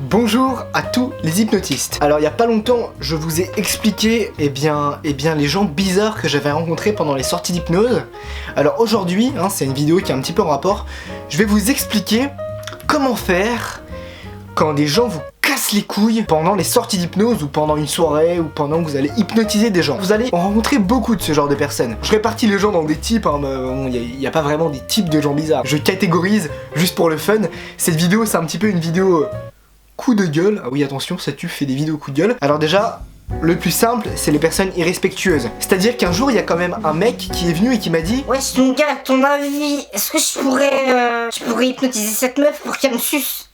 Bonjour à tous les hypnotistes. Alors il y a pas longtemps, je vous ai expliqué les gens bizarres que j'avais rencontrés pendant les sorties d'hypnose. Alors aujourd'hui, c'est une vidéo qui est un petit peu en rapport, je vais vous expliquer comment faire quand des gens vous cassent les couilles pendant les sorties d'hypnose ou pendant une soirée ou pendant que vous allez hypnotiser des gens. Vous allez en rencontrer beaucoup de ce genre de personnes. Je répartis les gens dans des types, il n'y a pas vraiment des types de gens bizarres. Je catégorise juste pour le fun. Cette vidéo c'est un petit peu une vidéo coup de gueule. Ah oui attention, ça tu fais des vidéos coup de gueule. Alors déjà, le plus simple, c'est les personnes irrespectueuses. C'est-à-dire qu'un jour, il y a quand même un mec qui est venu et qui m'a dit: ouais, mon gars, ton avis, est-ce que je pourrais hypnotiser cette meuf pour qu'elle me suce?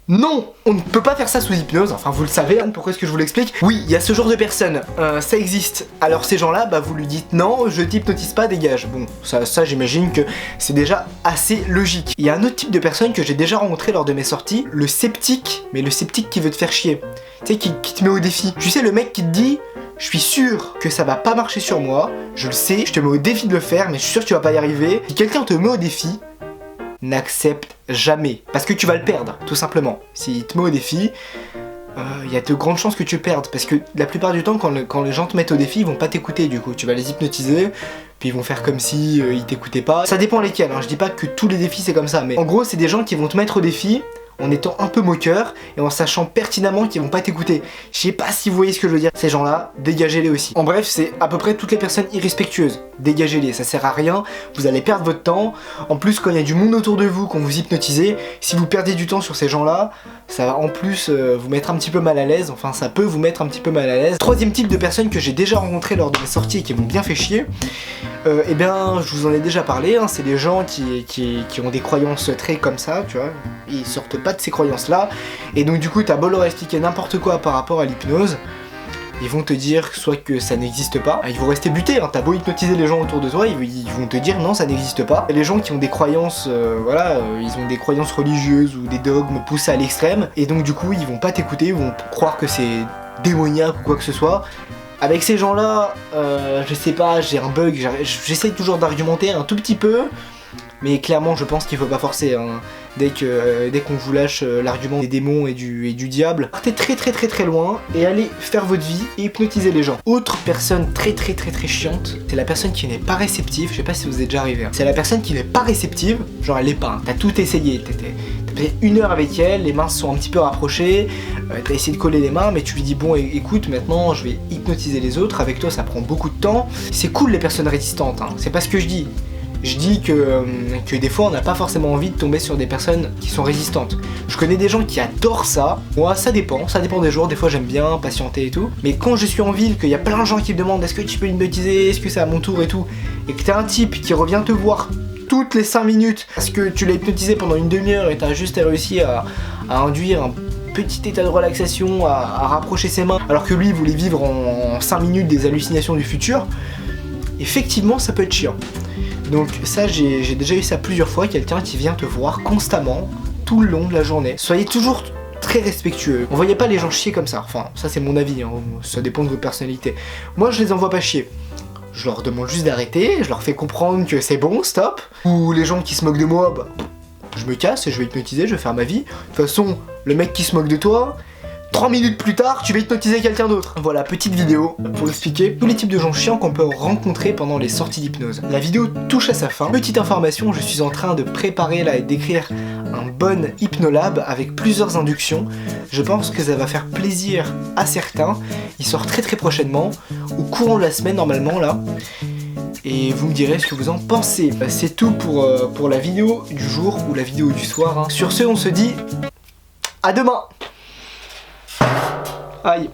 Non, on ne peut pas faire ça sous hypnose, enfin vous le savez, pourquoi est-ce que je vous l'explique? Oui, il y a ce genre de personnes, ça existe. Alors ces gens-là, vous lui dites non, je t'hypnotise pas, dégage. Bon, ça j'imagine que c'est déjà assez logique. Il y a un autre type de personne que j'ai déjà rencontré lors de mes sorties, le sceptique, mais le sceptique qui veut te faire chier. Tu sais, qui te met au défi. Tu sais, le mec qui te dit: je suis sûr que ça va pas marcher sur moi, je le sais, je te mets au défi de le faire, mais je suis sûr que tu vas pas y arriver. Si quelqu'un te met au défi, n'accepte jamais, parce que tu vas le perdre, tout simplement. S'il te met au défi, il y a de grandes chances que tu perdes, parce que la plupart du temps, quand les gens te mettent au défi, ils vont pas t'écouter du coup. Tu vas les hypnotiser, puis ils vont faire comme si ils t'écoutaient pas. Ça dépend lesquels, je dis pas que tous les défis c'est comme ça, mais en gros c'est des gens qui vont te mettre au défi en étant un peu moqueur et en sachant pertinemment qu'ils vont pas t'écouter. Je sais pas si vous voyez ce que je veux dire. Ces gens-là, dégagez-les aussi. En bref, c'est à peu près toutes les personnes irrespectueuses. Dégagez-les, ça sert à rien, vous allez perdre votre temps. En plus, quand il y a du monde autour de vous, quand vous hypnotisez, si vous perdez du temps sur ces gens-là, ça va en plus vous mettre un petit peu mal à l'aise. Enfin, ça peut vous mettre un petit peu mal à l'aise. Troisième type de personnes que j'ai déjà rencontré lors de mes sorties et qui m'ont bien fait chier, je vous en ai déjà parlé, c'est des gens qui ont des croyances très comme ça, tu vois. Ils sortent pas de ces croyances-là, et donc du coup, t'as beau leur expliquer n'importe quoi par rapport à l'hypnose, ils vont te dire soit que ça n'existe pas, ils vont rester butés, t'as beau hypnotiser les gens autour de toi, ils vont te dire non, ça n'existe pas. Et les gens qui ont des croyances, ils ont des croyances religieuses ou des dogmes poussés à l'extrême, et donc du coup, ils vont pas t'écouter, ils vont croire que c'est démoniaque ou quoi que ce soit. Avec ces gens-là, je sais pas, j'ai un bug, j'essaye toujours d'argumenter un tout petit peu, mais clairement je pense qu'il faut pas forcer. Dès qu'on vous lâche l'argument des démons et du diable, partez très loin et allez faire votre vie et hypnotiser les gens. Autre personne très chiante, c'est la personne qui n'est pas réceptive. Je sais pas si vous êtes déjà arrivé. C'est la personne qui n'est pas réceptive, genre elle l'est pas. T'as tout essayé, t'as fait 1 heure avec elle, les mains se sont un petit peu rapprochées, t'as essayé de coller les mains, mais tu lui dis bon écoute, maintenant je vais hypnotiser les autres, avec toi ça prend beaucoup de temps. C'est cool les personnes résistantes, c'est pas ce que je dis. Je dis que des fois on n'a pas forcément envie de tomber sur des personnes qui sont résistantes. Je connais des gens qui adorent ça. Moi ça dépend des jours, des fois j'aime bien patienter et tout. Mais quand je suis en ville, qu'il y a plein de gens qui me demandent est-ce que tu peux hypnotiser, est-ce que c'est à mon tour et tout, et que t'as un type qui revient te voir toutes les 5 minutes parce que tu l'as hypnotisé pendant une demi-heure et t'as juste réussi à induire un petit état de relaxation, à rapprocher ses mains, alors que lui voulait vivre en 5 minutes des hallucinations du futur, effectivement ça peut être chiant. Donc ça, j'ai déjà eu ça plusieurs fois, quelqu'un qui vient te voir constamment, tout le long de la journée. Soyez toujours très respectueux. On voyait pas les gens chier comme ça, enfin ça c'est mon avis, ça dépend de votre personnalité. Moi je les envoie pas chier. Je leur demande juste d'arrêter, je leur fais comprendre que c'est bon, stop. Ou les gens qui se moquent de moi, je me casse et je vais hypnotiser, je vais faire ma vie. De toute façon, le mec qui se moque de toi, 3 minutes plus tard, tu vas hypnotiser quelqu'un d'autre. Voilà, petite vidéo pour expliquer tous les types de gens chiants qu'on peut rencontrer pendant les sorties d'hypnose. La vidéo touche à sa fin. Petite information, je suis en train de préparer et d'écrire un bon hypnolab avec plusieurs inductions. Je pense que ça va faire plaisir à certains. Il sort très prochainement, au courant de la semaine normalement là. Et vous me direz ce que vous en pensez. C'est tout pour la vidéo du jour ou la vidéo du soir. Sur ce, on se dit à demain. Aïe.